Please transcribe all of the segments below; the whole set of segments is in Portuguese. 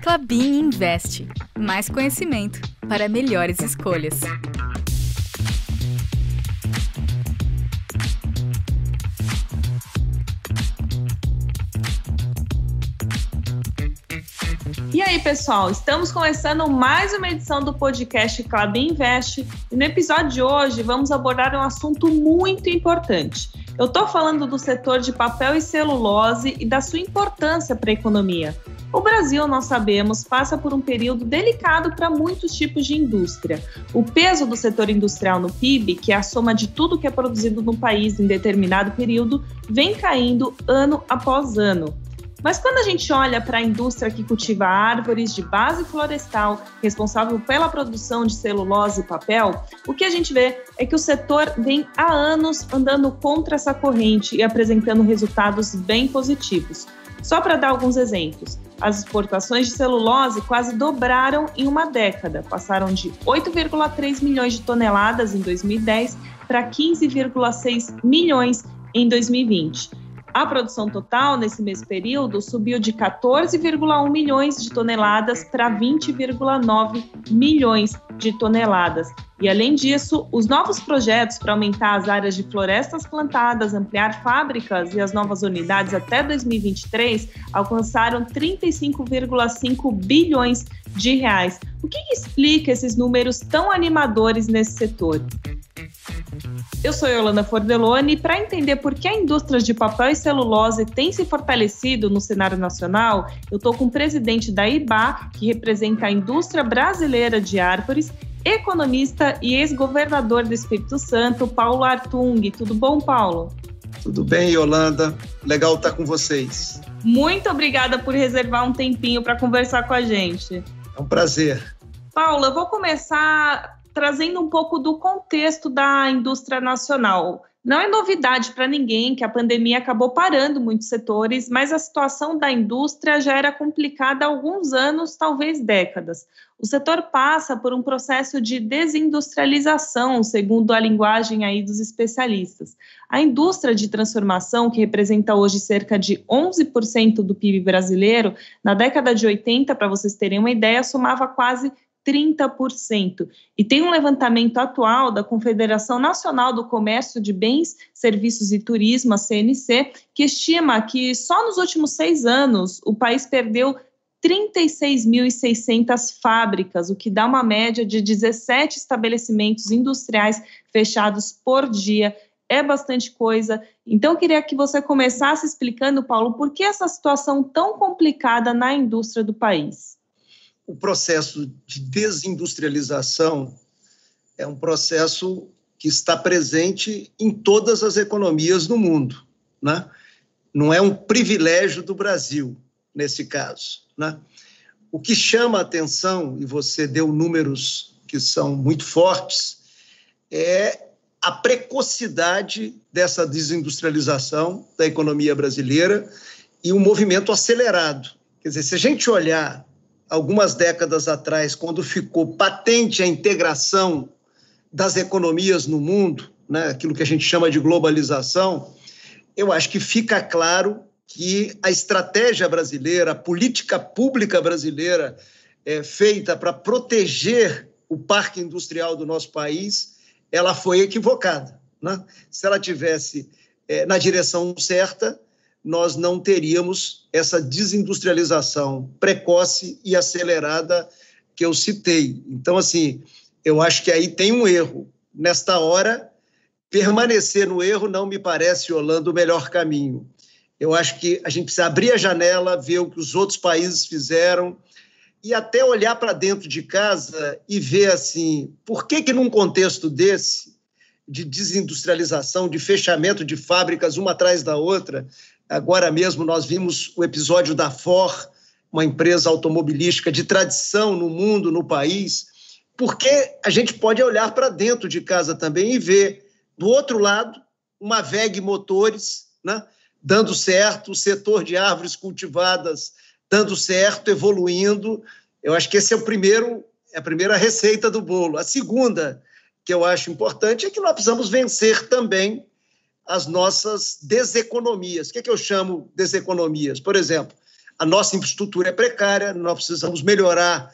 Klabin Invest. Mais conhecimento para melhores escolhas. E aí, pessoal, estamos começando mais uma edição do podcast Klabin Invest e no episódio de hoje vamos abordar um assunto muito importante. Eu estou falando do setor de papel e celulose e da sua importância para a economia. O Brasil, nós sabemos, passa por um período delicado para muitos tipos de indústria. O peso do setor industrial no PIB, que é a soma de tudo que é produzido no país em determinado período, vem caindo ano após ano. Mas quando a gente olha para a indústria que cultiva árvores de base florestal, responsável pela produção de celulose e papel, o que a gente vê é que o setor vem há anos andando contra essa corrente e apresentando resultados bem positivos. Só para dar alguns exemplos, as exportações de celulose quase dobraram em uma década, passaram de 8,3 milhões de toneladas em 2010 para 15,6 milhões em 2020. A produção total, nesse mesmo período, subiu de 14,1 milhões de toneladas para 20,9 milhões de toneladas. E, além disso, os novos projetos para aumentar as áreas de florestas plantadas, ampliar fábricas e as novas unidades até 2023 alcançaram 35,5 bilhões de reais. O que explica esses números tão animadores nesse setor? Eu sou Yolanda Fordeloni e para entender por que a indústria de papel e celulose tem se fortalecido no cenário nacional, eu estou com o presidente da IBÁ, que representa a indústria brasileira de árvores, economista e ex-governador do Espírito Santo, Paulo Artung. Tudo bom, Paulo? Tudo bem, Yolanda. Legal estar com vocês. Muito obrigada por reservar um tempinho para conversar com a gente. É um prazer. Paulo, eu vou começar trazendo um pouco do contexto da indústria nacional. Não é novidade para ninguém que a pandemia acabou parando muitos setores, mas a situação da indústria já era complicada há alguns anos, talvez décadas. O setor passa por um processo de desindustrialização, segundo a linguagem aí dos especialistas. A indústria de transformação, que representa hoje cerca de 11% do PIB brasileiro, na década de 80, para vocês terem uma ideia, somava quase 30%. E tem um levantamento atual da Confederação Nacional do Comércio de Bens, Serviços e Turismo, a CNC, que estima que só nos últimos 6 anos o país perdeu 36.600 fábricas, o que dá uma média de 17 estabelecimentos industriais fechados por dia. É bastante coisa. Então, eu queria que você começasse explicando, Paulo, por que essa situação tão complicada na indústria do país? O processo de desindustrialização é um processo que está presente em todas as economias do mundo, né? Não é um privilégio do Brasil, nesse caso, né? O que chama a atenção, e você deu números que são muito fortes, é a precocidade dessa desindustrialização da economia brasileira e um movimento acelerado. Quer dizer, se a gente olhar algumas décadas atrás, quando ficou patente a integração das economias no mundo, né, aquilo que a gente chama de globalização, eu acho que fica claro que a estratégia brasileira, a política pública brasileira feita para proteger o parque industrial do nosso país, ela foi equivocada, né? Se ela tivesse na direção certa, nós não teríamos essa desindustrialização precoce e acelerada que eu citei. Então, assim, eu acho que aí tem um erro. Nesta hora, permanecer no erro não me parece, Yolanda, o melhor caminho. Eu acho que a gente precisa abrir a janela, ver o que os outros países fizeram e até olhar para dentro de casa e ver, assim, por que num contexto desse, de desindustrialização, de fechamento de fábricas uma atrás da outra. Agora mesmo nós vimos o episódio da Ford, uma empresa automobilística de tradição no mundo, no país, porque a gente pode olhar para dentro de casa também e ver, do outro lado, uma WEG Motores, né, dando certo, o setor de árvores cultivadas dando certo, evoluindo. Eu acho que esse é a primeira receita do bolo. A segunda, que eu acho importante, é que nós precisamos vencer também as nossas deseconomias. O que eu chamo deseconomias? Por exemplo, a nossa infraestrutura é precária, nós precisamos melhorar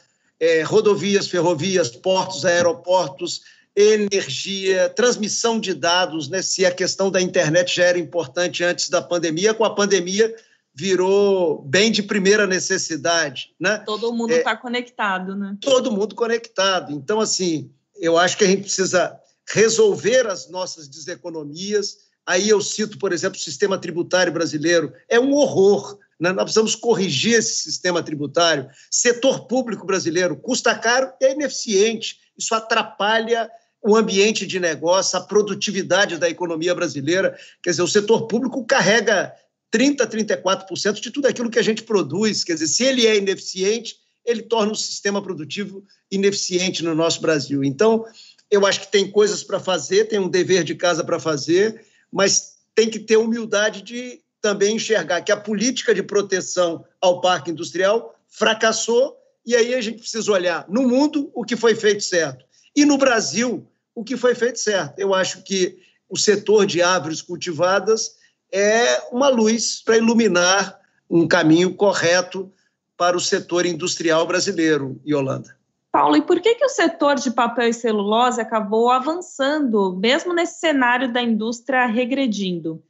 rodovias, ferrovias, portos, aeroportos, energia, transmissão de dados, né? Se a questão da internet já era importante antes da pandemia, com a pandemia virou bem de primeira necessidade, né? Todo mundo está conectado, né? Todo mundo conectado. Então, assim, eu acho que a gente precisa resolver as nossas deseconomias. Aí eu cito, por exemplo, o sistema tributário brasileiro. É um horror, né? Nós precisamos corrigir esse sistema tributário. Setor público brasileiro custa caro e é ineficiente. Isso atrapalha o ambiente de negócio, a produtividade da economia brasileira. Quer dizer, o setor público carrega 30%, 34% de tudo aquilo que a gente produz. Quer dizer, se ele é ineficiente, ele torna o sistema produtivo ineficiente no nosso Brasil. Então, eu acho que tem coisas para fazer, tem um dever de casa para fazer, mas tem que ter humildade de também enxergar que a política de proteção ao parque industrial fracassou, e aí a gente precisa olhar no mundo o que foi feito certo e no Brasil o que foi feito certo. Eu acho que o setor de árvores cultivadas é uma luz para iluminar um caminho correto para o setor industrial brasileiro, Yolanda. Paulo, e por que o setor de papel e celulose acabou avançando, mesmo nesse cenário da indústria regredindo?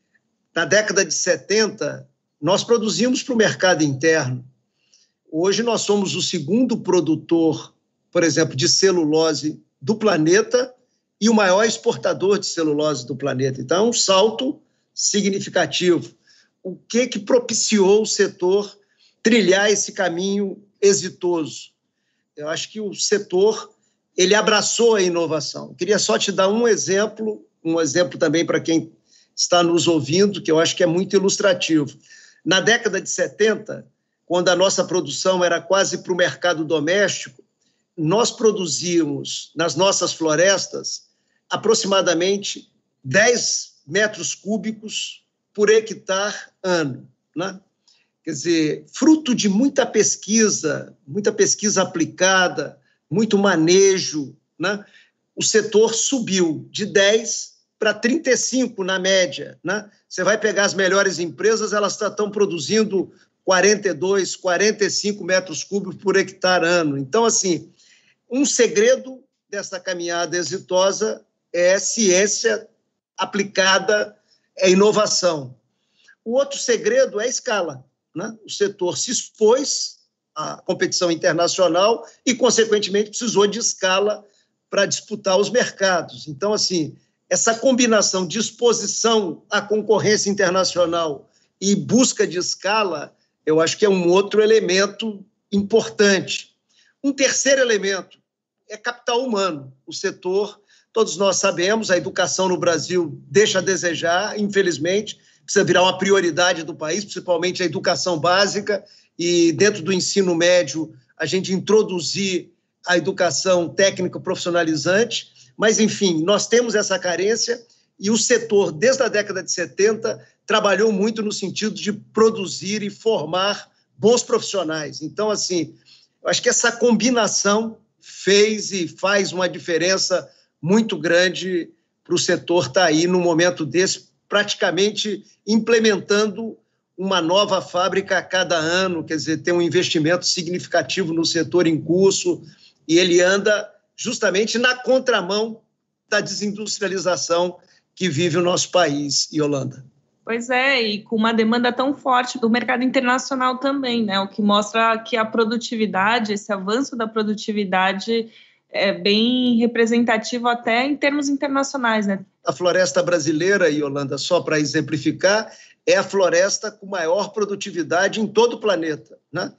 Na década de 70, nós produzimos para o mercado interno. Hoje nós somos o segundo produtor, por exemplo, de celulose do planeta e o maior exportador de celulose do planeta. Então, é um salto significativo. O que propiciou o setor trilhar esse caminho exitoso? Eu acho que o setor ele abraçou a inovação. Queria só te dar um exemplo também para quem está nos ouvindo, que eu acho que é muito ilustrativo. Na década de 70, quando a nossa produção era quase para o mercado doméstico, nós produzíamos nas nossas florestas aproximadamente 10 metros cúbicos por hectare ano, né? Quer dizer, fruto de muita pesquisa aplicada, muito manejo, né? O setor subiu de 10 para 35 na média, né? Você vai pegar as melhores empresas, elas estão produzindo 42, 45 metros cúbicos por hectare ano. Então, assim, um segredo dessa caminhada exitosa é ciência aplicada, é inovação. O outro segredo é a escala, né? O setor se expôs à competição internacional e, consequentemente, precisou de escala para disputar os mercados. Então, assim, essa combinação de exposição à concorrência internacional e busca de escala, eu acho que é um outro elemento importante. Um terceiro elemento é capital humano. O setor, todos nós sabemos, a educação no Brasil deixa a desejar, infelizmente, precisa virar uma prioridade do país, principalmente a educação básica, e dentro do ensino médio a gente introduzir a educação técnica profissionalizante, mas, enfim, nós temos essa carência e o setor, desde a década de 70, trabalhou muito no sentido de produzir e formar bons profissionais. Então, assim, eu acho que essa combinação fez e faz uma diferença muito grande para o setor estar aí, num momento desse, praticamente implementando uma nova fábrica a cada ano, quer dizer, tem um investimento significativo no setor em curso, e ele anda justamente na contramão da desindustrialização que vive o nosso país, Yolanda. Pois é, e com uma demanda tão forte do mercado internacional também, né? O que mostra que a produtividade, esse avanço da produtividade é bem representativo até em termos internacionais, né? A floresta brasileira, Yolanda, só para exemplificar, é a floresta com maior produtividade em todo o planeta, né?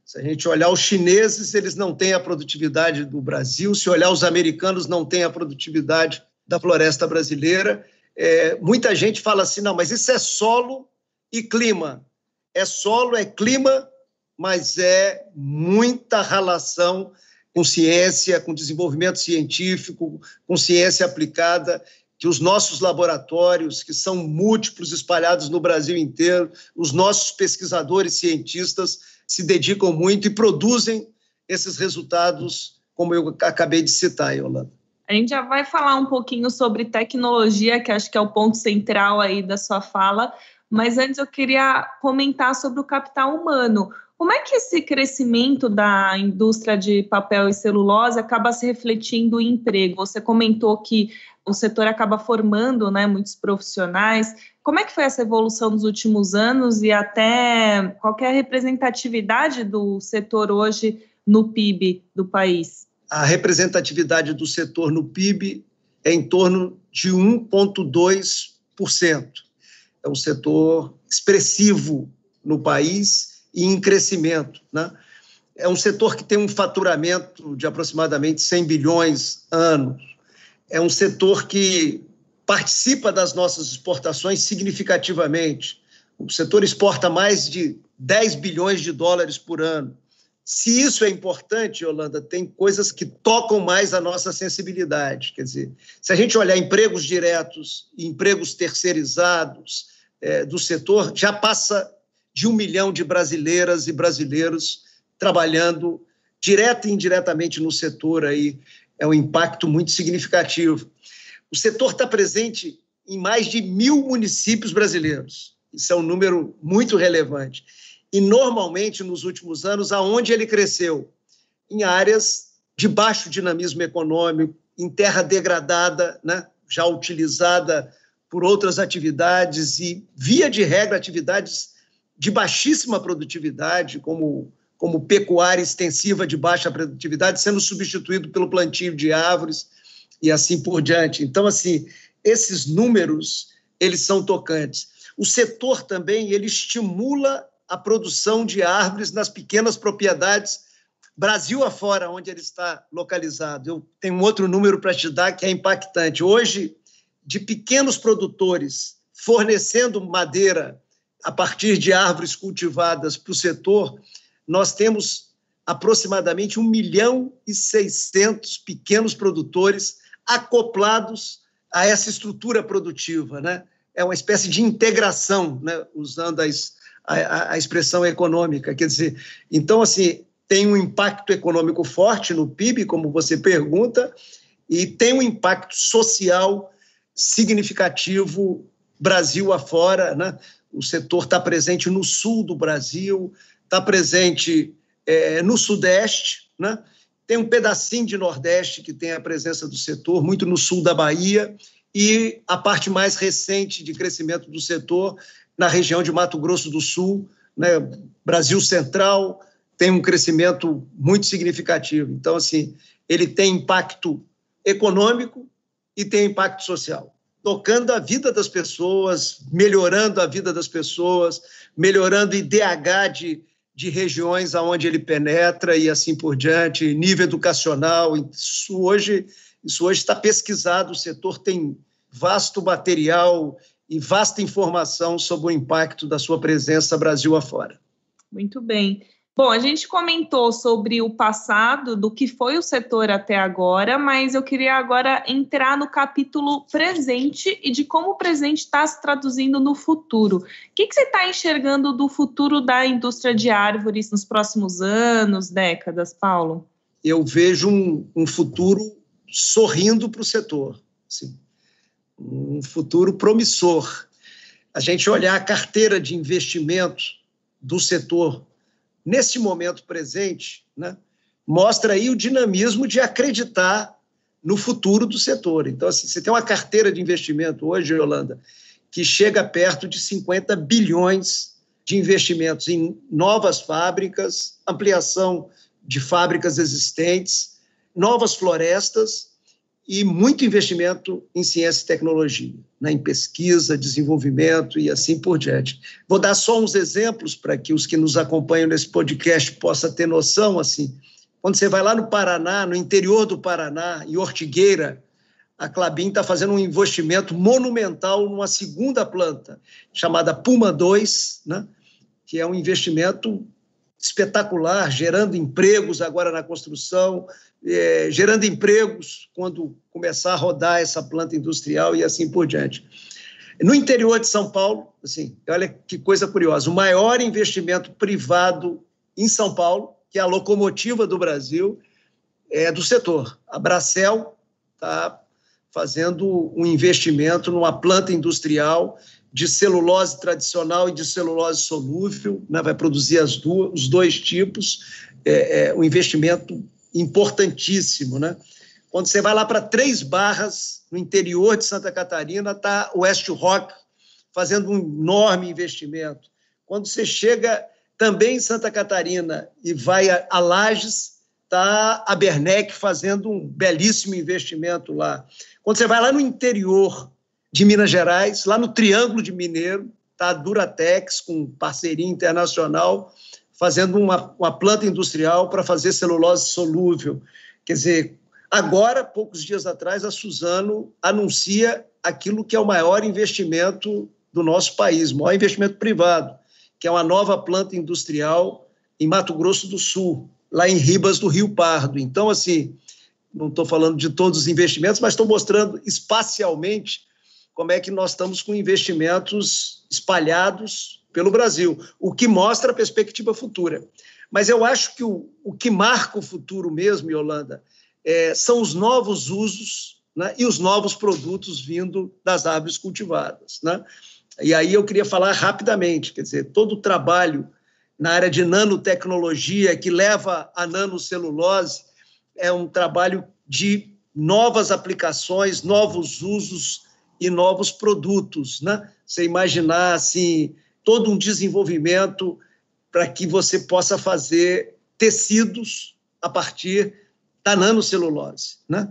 Se a gente olhar os chineses, eles não têm a produtividade do Brasil, se olhar os americanos, não têm a produtividade da floresta brasileira. Muita gente fala assim, não, mas isso é solo e clima. É solo, é clima, mas é muita relação com ciência, com desenvolvimento científico, com ciência aplicada, que os nossos laboratórios, que são múltiplos, espalhados no Brasil inteiro, os nossos pesquisadores, cientistas, se dedicam muito e produzem esses resultados, como eu acabei de citar, Yolanda. A gente já vai falar um pouquinho sobre tecnologia, que acho que é o ponto central aí da sua fala, mas antes eu queria comentar sobre o capital humano. Como é que esse crescimento da indústria de papel e celulose acaba se refletindo em emprego? Você comentou que o setor acaba formando, né, muitos profissionais. Como é que foi essa evolução nos últimos anos e até qual que é a representatividade do setor hoje no PIB do país? A representatividade do setor no PIB é em torno de 1,2%. É um setor expressivo no país e em crescimento, né? É um setor que tem um faturamento de aproximadamente 100 bilhões ano. É um setor que participa das nossas exportações significativamente. O setor exporta mais de 10 bilhões de dólares por ano. Se isso é importante, Yolanda, tem coisas que tocam mais a nossa sensibilidade. Quer dizer, se a gente olhar empregos diretos e empregos terceirizados do setor, já passa de 1 milhão de brasileiras e brasileiros trabalhando direto e indiretamente no setor. Aí é um impacto muito significativo. O setor está presente em mais de 1.000 municípios brasileiros. Isso é um número muito relevante. E, normalmente, nos últimos anos, aonde ele cresceu? Em áreas de baixo dinamismo econômico, em terra degradada, né? Já utilizada por outras atividades e, via de regra, atividades de baixíssima produtividade, como pecuária extensiva de baixa produtividade, sendo substituído pelo plantio de árvores e assim por diante. Então, assim, esses números, eles são tocantes. O setor também, ele estimula a produção de árvores nas pequenas propriedades, Brasil afora, onde ele está localizado. Eu tenho um outro número para te dar que é impactante. Hoje, de pequenos produtores fornecendo madeira a partir de árvores cultivadas para o setor, nós temos aproximadamente 1.600.000 pequenos produtores acoplados a essa estrutura produtiva, né? É uma espécie de integração, né? Usando a expressão econômica. Quer dizer, então, assim, tem um impacto econômico forte no PIB, como você pergunta, e tem um impacto social significativo Brasil afora, né? O setor está presente no sul do Brasil, está presente no Sudeste, né? Tem um pedacinho de Nordeste que tem a presença do setor, muito no sul da Bahia, e a parte mais recente de crescimento do setor na região de Mato Grosso do Sul, né? Brasil Central tem um crescimento muito significativo. Então, assim, ele tem impacto econômico e tem impacto social, tocando a vida das pessoas, melhorando a vida das pessoas, melhorando o IDH de regiões aonde ele penetra e assim por diante, nível educacional. Isso hoje está pesquisado, o setor tem vasto material e vasta informação sobre o impacto da sua presença Brasil afora. Muito bem. Bom, a gente comentou sobre o passado, do que foi o setor até agora, mas eu queria agora entrar no capítulo presente e de como o presente está se traduzindo no futuro. O que você está enxergando do futuro da indústria de árvores nos próximos anos, décadas, Paulo? Eu vejo um futuro sorrindo para o setor, assim, um futuro promissor. A gente olhar a carteira de investimento do setor nesse momento presente, né, mostra aí o dinamismo de acreditar no futuro do setor. Então, assim, você tem uma carteira de investimento hoje, Yolanda, que chega perto de 50 bilhões de investimentos em novas fábricas, ampliação de fábricas existentes, novas florestas e muito investimento em ciência e tecnologia, né, em pesquisa, desenvolvimento e assim por diante. Vou dar só uns exemplos para que os que nos acompanham nesse podcast possam ter noção. Assim, quando você vai lá no Paraná, no interior do Paraná, em Ortigueira, a Klabin está fazendo um investimento monumental numa segunda planta, chamada Puma 2, né, que é um investimento espetacular, gerando empregos agora na construção, gerando empregos quando começar a rodar essa planta industrial e assim por diante. No interior de São Paulo, assim, olha que coisa curiosa, o maior investimento privado em São Paulo, que é a locomotiva do Brasil, é do setor. A Bracel está fazendo um investimento numa planta industrial de celulose tradicional e de celulose solúvel, né? Vai produzir os dois tipos, um investimento importantíssimo, né? Quando você vai lá para Três Barras, no interior de Santa Catarina, está o West Rock fazendo um enorme investimento. Quando você chega também em Santa Catarina e vai a Lages, está a Bernec fazendo um belíssimo investimento lá. Quando você vai lá no interior de Minas Gerais, lá no Triângulo de Mineiro, está a Duratex, com parceria internacional, fazendo uma planta industrial para fazer celulose solúvel. Quer dizer, agora, poucos dias atrás, a Suzano anuncia aquilo que é o maior investimento do nosso país, o maior investimento privado, que é uma nova planta industrial em Mato Grosso do Sul, lá em Ribas do Rio Pardo. Então, assim, não estou falando de todos os investimentos, mas estou mostrando espacialmente como é que nós estamos com investimentos espalhados pelo Brasil, o que mostra a perspectiva futura. Mas eu acho que o que marca o futuro mesmo, Yolanda, são os novos usos, né, e os novos produtos vindo das árvores cultivadas, né? E aí eu queria falar rapidamente, quer dizer, todo o trabalho na área de nanotecnologia que leva à nanocelulose é um trabalho de novas aplicações, novos usos e novos produtos, né? Você imaginar, assim, todo um desenvolvimento para que você possa fazer tecidos a partir da nanocelulose, né?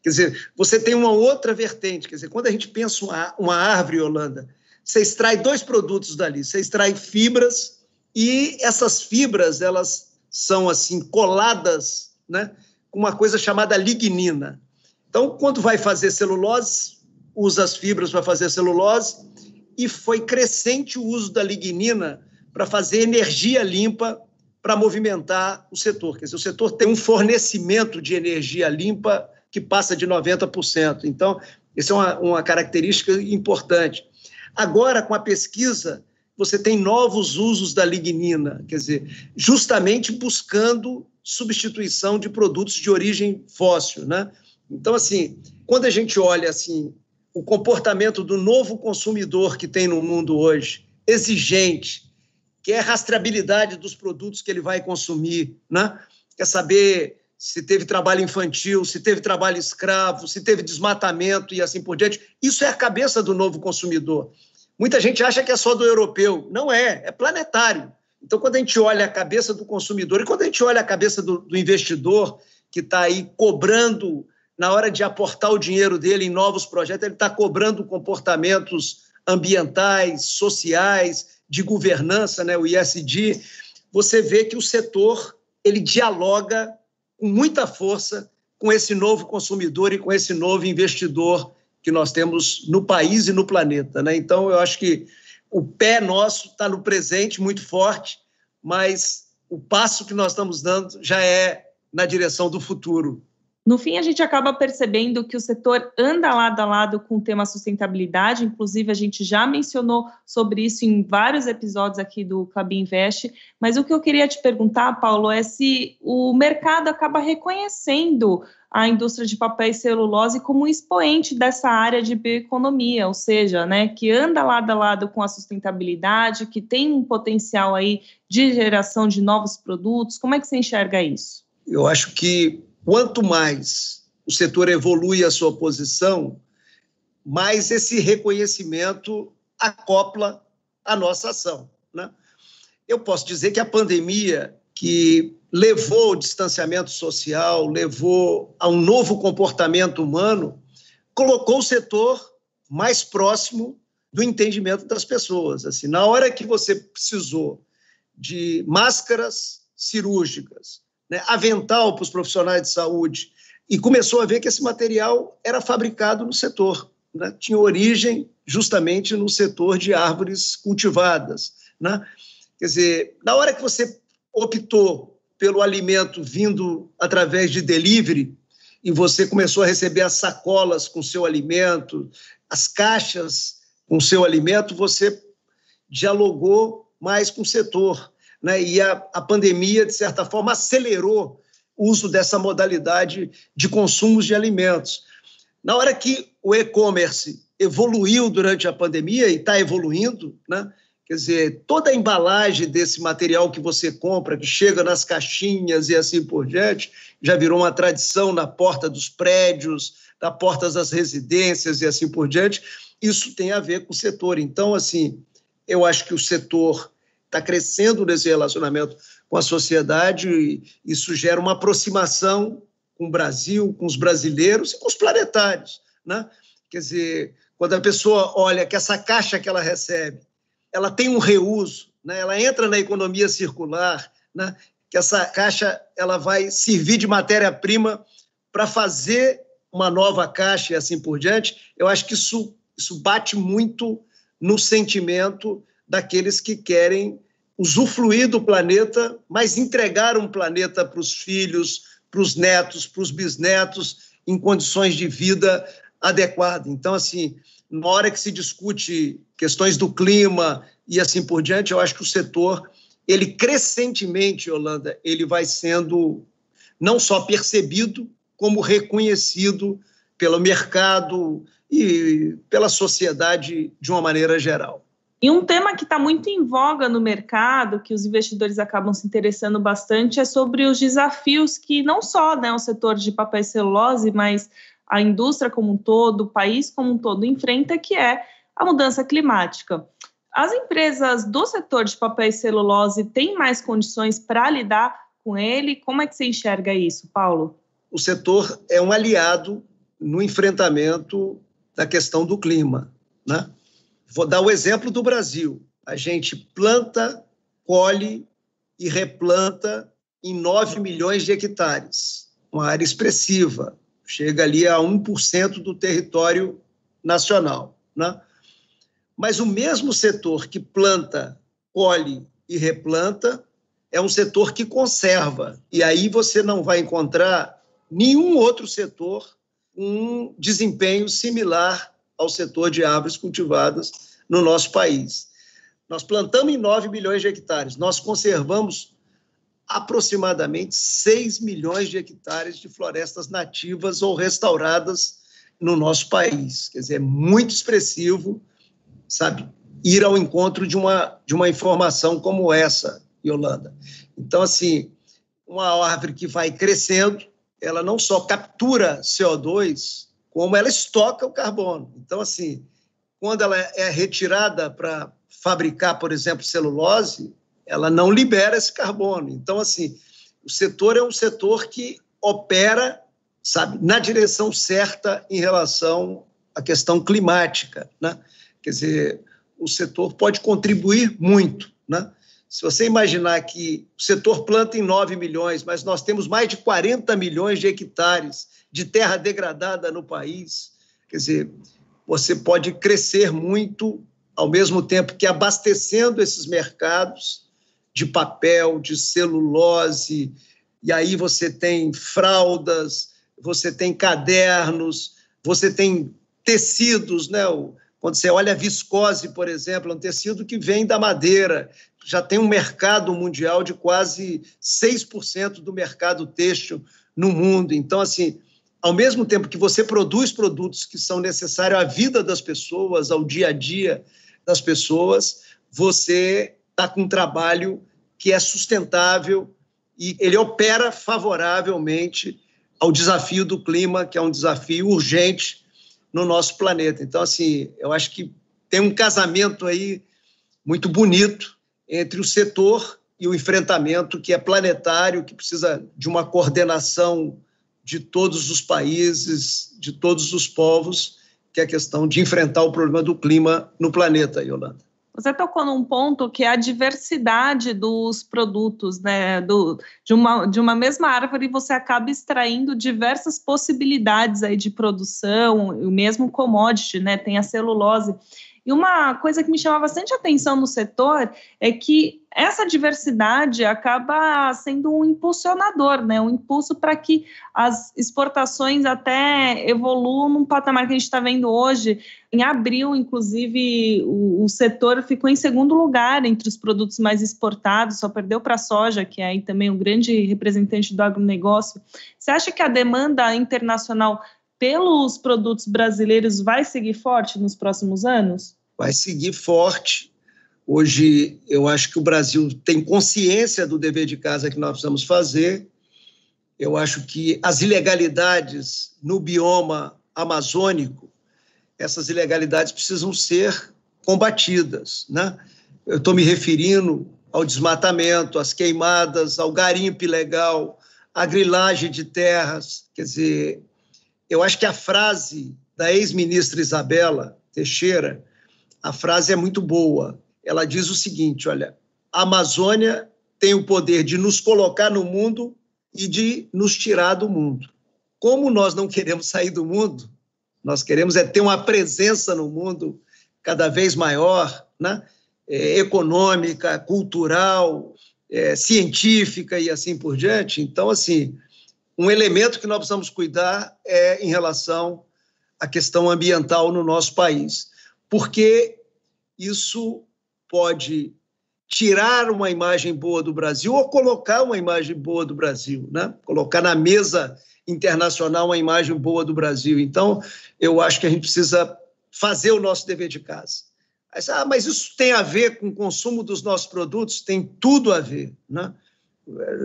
Quer dizer, você tem uma outra vertente, quer dizer, quando a gente pensa uma árvore, Yolanda, você extrai dois produtos dali, você extrai fibras e essas fibras, elas são assim coladas, né, com uma coisa chamada lignina. Então, quando vai fazer celulose, usa as fibras para fazer celulose e foi crescente o uso da lignina para fazer energia limpa para movimentar o setor. Quer dizer, o setor tem um fornecimento de energia limpa que passa de 90%. Então, essa é uma característica importante. Agora, com a pesquisa, você tem novos usos da lignina, quer dizer, justamente buscando substituição de produtos de origem fóssil, né? Então, assim, quando a gente olha assim, o comportamento do novo consumidor que tem no mundo hoje, exigente, quer rastreabilidade dos produtos que ele vai consumir, né? Quer saber se teve trabalho infantil, se teve trabalho escravo, se teve desmatamento e assim por diante. Isso é a cabeça do novo consumidor. Muita gente acha que é só do europeu. Não é planetário. Então, quando a gente olha a cabeça do consumidor e quando a gente olha a cabeça do investidor que está aí cobrando, na hora de aportar o dinheiro dele em novos projetos, ele está cobrando comportamentos ambientais, sociais, de governança, né, o ESG, você vê que o setor ele dialoga com muita força com esse novo consumidor e com esse novo investidor que nós temos no país e no planeta, né? Então, eu acho que o pé nosso está no presente muito forte, mas o passo que nós estamos dando já é na direção do futuro. No fim, a gente acaba percebendo que o setor anda lado a lado com o tema sustentabilidade, inclusive a gente já mencionou sobre isso em vários episódios aqui do Klabin Invest, mas o que eu queria te perguntar, Paulo, é se o mercado acaba reconhecendo a indústria de papel e celulose como um expoente dessa área de bioeconomia, ou seja, né, que anda lado a lado com a sustentabilidade, que tem um potencial aí de geração de novos produtos. Como é que você enxerga isso? Eu acho que quanto mais o setor evolui a sua posição, mais esse reconhecimento acopla a nossa ação, né? Eu posso dizer que a pandemia, que levou ao distanciamento social, levou a um novo comportamento humano, colocou o setor mais próximo do entendimento das pessoas. Assim, na hora que você precisou de máscaras cirúrgicas, né, avental para os profissionais de saúde, e começou a ver que esse material era fabricado no setor, né, tinha origem justamente no setor de árvores cultivadas, né? Quer dizer, na hora que você optou pelo alimento vindo através de delivery e você começou a receber as sacolas com seu alimento, as caixas com seu alimento, você dialogou mais com o setor, né? E a pandemia, de certa forma, acelerou o uso dessa modalidade de consumos de alimentos. Na hora que o e-commerce evoluiu durante a pandemia e está evoluindo, né? Quer dizer, toda a embalagem desse material que você compra, que chega nas caixinhas e assim por diante, já virou uma tradição na porta dos prédios, na porta das residências e assim por diante. Isso tem a ver com o setor. Então, assim, eu acho que o setor está crescendo nesse relacionamento com a sociedade e isso gera uma aproximação com o Brasil, com os brasileiros e com os planetários, né? Quer dizer, quando a pessoa olha que essa caixa que ela recebe, ela tem um reuso, né? Ela entra na economia circular, né? Que essa caixa ela vai servir de matéria-prima para fazer uma nova caixa e assim por diante. Eu acho que isso bate muito no sentimento daqueles que querem usufruir do planeta, mas entregar um planeta para os filhos, para os netos, para os bisnetos, em condições de vida adequadas. Então, assim, na hora que se discute questões do clima e assim por diante, eu acho que o setor, ele crescentemente, Yolanda, ele vai sendo não só percebido, como reconhecido pelo mercado e pela sociedade de uma maneira geral. E um tema que está muito em voga no mercado, que os investidores acabam se interessando bastante, é sobre os desafios que não só, né, o setor de papel e celulose, mas a indústria como um todo, o país como um todo enfrenta, que é a mudança climática. As empresas do setor de papel e celulose têm mais condições para lidar com ele? Como é que você enxerga isso, Paulo? O setor é um aliado no enfrentamento da questão do clima, né? Vou dar o exemplo do Brasil. A gente planta, colhe e replanta em 9 milhões de hectares, uma área expressiva, chega ali a 1% do território nacional, né? Mas o mesmo setor que planta, colhe e replanta é um setor que conserva, e aí você não vai encontrar nenhum outro setor com um desempenho similar ao setor de árvores cultivadas no nosso país. Nós plantamos em 9 milhões de hectares, nós conservamos aproximadamente 6 milhões de hectares de florestas nativas ou restauradas no nosso país. Quer dizer, é muito expressivo, sabe, ir ao encontro de uma informação como essa, Yolanda. Então, assim, uma árvore que vai crescendo, ela não só captura CO2, como ela estoca o carbono. Então, assim, quando ela é retirada para fabricar, por exemplo, celulose, ela não libera esse carbono. Então, assim, o setor é um setor que opera, sabe, na direção certa em relação à questão climática, né? Quer dizer, o setor pode contribuir muito, né? Se você imaginar que o setor planta em 9 milhões, mas nós temos mais de 40 milhões de hectares de terra degradada no país, quer dizer, você pode crescer muito ao mesmo tempo que abastecendo esses mercados de papel, de celulose, e aí você tem fraldas, você tem cadernos, você tem tecidos, né? Quando você olha a viscose, por exemplo, é um tecido que vem da madeira, já tem um mercado mundial de quase 6% do mercado têxtil no mundo. Então, assim, ao mesmo tempo que você produz produtos que são necessários à vida das pessoas, ao dia a dia das pessoas, você está com um trabalho que é sustentável e ele opera favoravelmente ao desafio do clima, que é um desafio urgente no nosso planeta. Então, assim, eu acho que tem um casamento aí muito bonito entre o setor e o enfrentamento que é planetário, que precisa de uma coordenação de todos os países, de todos os povos, que é a questão de enfrentar o problema do clima no planeta, Yolanda. Você tocou num ponto que é a diversidade dos produtos, né? De uma mesma árvore, você acaba extraindo diversas possibilidades aí de produção, o mesmo commodity, né? Tem a celulose. E uma coisa que me chama bastante atenção no setor é que essa diversidade acaba sendo um impulsionador, né? Um impulso para que as exportações até evoluam num patamar que a gente está vendo hoje. Em abril, inclusive, o setor ficou em segundo lugar entre os produtos mais exportados, só perdeu para a soja, que é aí também um grande representante do agronegócio. Você acha que a demanda internacional pelos produtos brasileiros vai seguir forte nos próximos anos? Vai seguir forte. Hoje, eu acho que o Brasil tem consciência do dever de casa que nós precisamos fazer. Eu acho que as ilegalidades no bioma amazônico, essas ilegalidades precisam ser combatidas, né? Eu estou me referindo ao desmatamento, às queimadas, ao garimpo ilegal, à grilagem de terras. Quer dizer, eu acho que a frase da ex-ministra Isabela Teixeira, a frase é muito boa. Ela diz o seguinte, olha, a Amazônia tem o poder de nos colocar no mundo e de nos tirar do mundo. Como nós não queremos sair do mundo, nós queremos ter uma presença no mundo cada vez maior, né? Econômica, cultural, científica e assim por diante. Então, assim, um elemento que nós precisamos cuidar é em relação à questão ambiental no nosso país, porque isso pode tirar uma imagem boa do Brasil ou colocar uma imagem boa do Brasil, né? Colocar na mesa internacional uma imagem boa do Brasil. Então, eu acho que a gente precisa fazer o nosso dever de casa. Mas isso tem a ver com o consumo dos nossos produtos? Tem tudo a ver, né?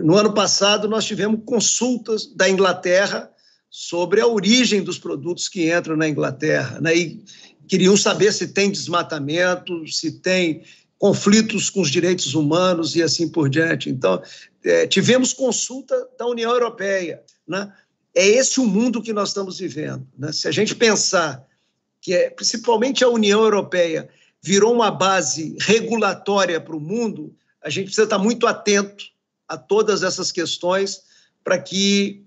No ano passado, nós tivemos consultas da Inglaterra sobre a origem dos produtos que entram na Inglaterra, né? E queriam saber se tem desmatamento, se tem conflitos com os direitos humanos e assim por diante. Então, tivemos consulta da União Europeia, né? É esse o mundo que nós estamos vivendo, né? Se a gente pensar que principalmente a União Europeia virou uma base regulatória para o mundo, a gente precisa estar muito atento a todas essas questões para que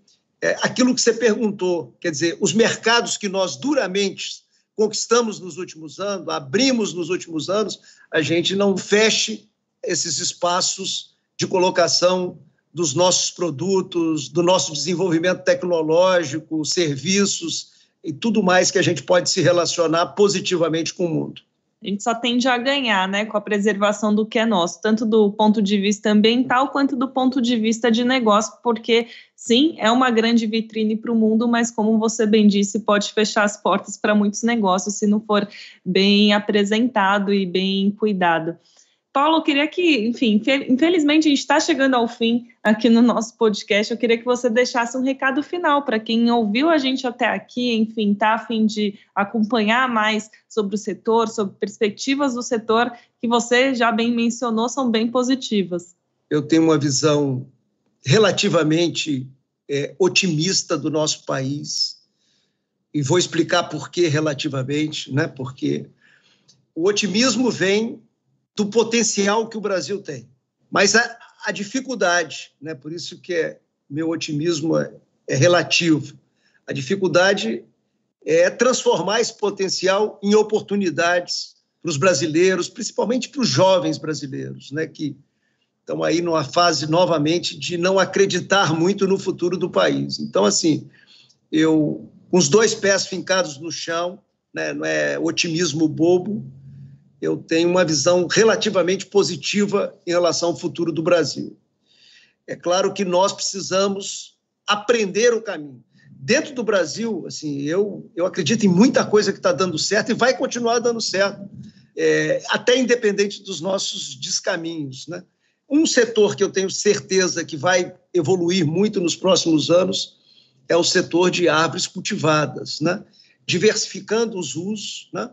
aquilo que você perguntou, quer dizer, os mercados que nós duramente conquistamos nos últimos anos, abrimos nos últimos anos, a gente não feche esses espaços de colocação dos nossos produtos, do nosso desenvolvimento tecnológico, serviços e tudo mais que a gente pode se relacionar positivamente com o mundo. A gente só tende a ganhar, né, com a preservação do que é nosso, tanto do ponto de vista ambiental quanto do ponto de vista de negócio, porque, sim, é uma grande vitrine para o mundo, mas, como você bem disse, pode fechar as portas para muitos negócios se não for bem apresentado e bem cuidado. Paulo, eu queria que, enfim, infelizmente a gente está chegando ao fim aqui no nosso podcast, eu queria que você deixasse um recado final para quem ouviu a gente até aqui, enfim, está a fim de acompanhar mais sobre o setor, sobre perspectivas do setor, que você já bem mencionou, são bem positivas. Eu tenho uma visão relativamente otimista do nosso país, e vou explicar por que relativamente, né? Porque o otimismo vem do potencial que o Brasil tem. Mas a dificuldade, né? Por isso que meu otimismo é relativo, a dificuldade é transformar esse potencial em oportunidades para os brasileiros, principalmente para os jovens brasileiros, né? Que estão aí numa fase, novamente, de não acreditar muito no futuro do país. Então, assim, eu, com os dois pés fincados no chão, né? Não é otimismo bobo, eu tenho uma visão relativamente positiva em relação ao futuro do Brasil. É claro que nós precisamos aprender o caminho. Dentro do Brasil, assim, eu acredito em muita coisa que está dando certo e vai continuar dando certo, até independente dos nossos descaminhos, né? Um setor que eu tenho certeza que vai evoluir muito nos próximos anos é o setor de árvores cultivadas, né? Diversificando os usos, né?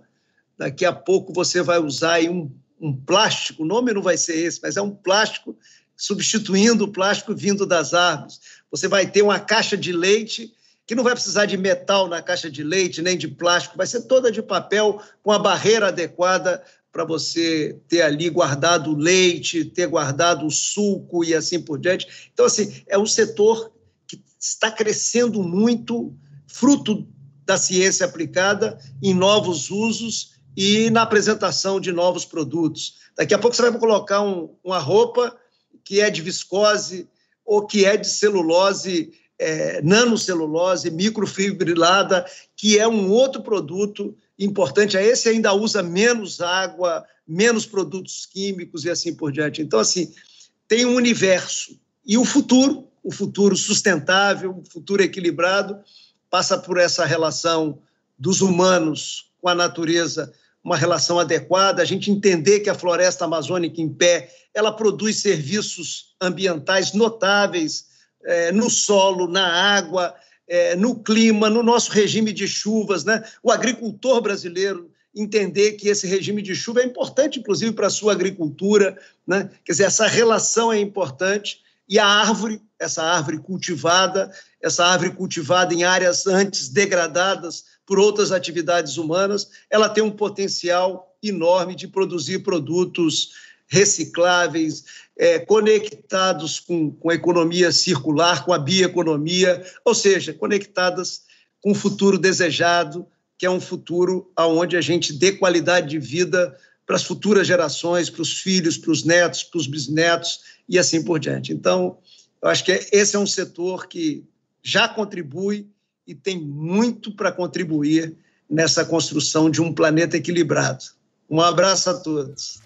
Daqui a pouco você vai usar aí um plástico, o nome não vai ser esse, mas é um plástico substituindo o plástico vindo das árvores. Você vai ter uma caixa de leite que não vai precisar de metal na caixa de leite, nem de plástico, vai ser toda de papel com a barreira adequada para você ter ali guardado o leite, ter guardado o suco e assim por diante. Então, assim, é um setor que está crescendo muito, fruto da ciência aplicada em novos usos e na apresentação de novos produtos. Daqui a pouco você vai colocar uma roupa que é de viscose ou que é de celulose, nanocelulose, microfibrilada, que é um outro produto importante. Esse ainda usa menos água, menos produtos químicos e assim por diante. Então, assim, tem um universo. E o futuro sustentável, o futuro equilibrado, passa por essa relação dos humanos com a natureza, uma relação adequada, a gente entender que a floresta amazônica em pé, ela produz serviços ambientais notáveis no solo, na água, no clima, no nosso regime de chuvas, né? O agricultor brasileiro entender que esse regime de chuva é importante, inclusive, para a sua agricultura, né? Quer dizer, essa relação é importante. E a árvore, essa árvore cultivada em áreas antes degradadas por outras atividades humanas, ela tem um potencial enorme de produzir produtos recicláveis, conectados com a economia circular, com a bioeconomia, ou seja, conectadas com o futuro desejado, que é um futuro onde a gente dê qualidade de vida para as futuras gerações, para os filhos, para os netos, para os bisnetos e assim por diante. Então, eu acho que esse é um setor que já contribui e tem muito para contribuir nessa construção de um planeta equilibrado. Um abraço a todos.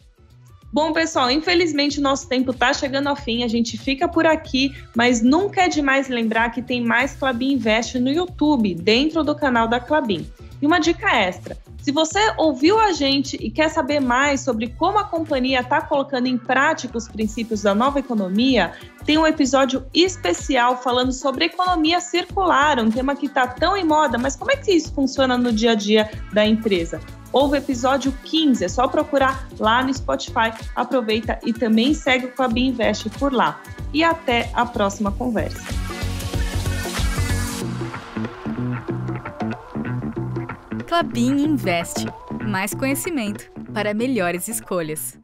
Bom, pessoal, infelizmente o nosso tempo está chegando ao fim, a gente fica por aqui, mas nunca é demais lembrar que tem mais Klabin Invest no YouTube, dentro do canal da Klabin. E uma dica extra, se você ouviu a gente e quer saber mais sobre como a companhia está colocando em prática os princípios da nova economia, tem um episódio especial falando sobre economia circular, um tema que está tão em moda, mas como é que isso funciona no dia a dia da empresa? Houve o episódio 15, é só procurar lá no Spotify. Aproveita e também segue o Klabin Invest por lá. E até a próxima conversa. Klabin Invest. Mais conhecimento para melhores escolhas.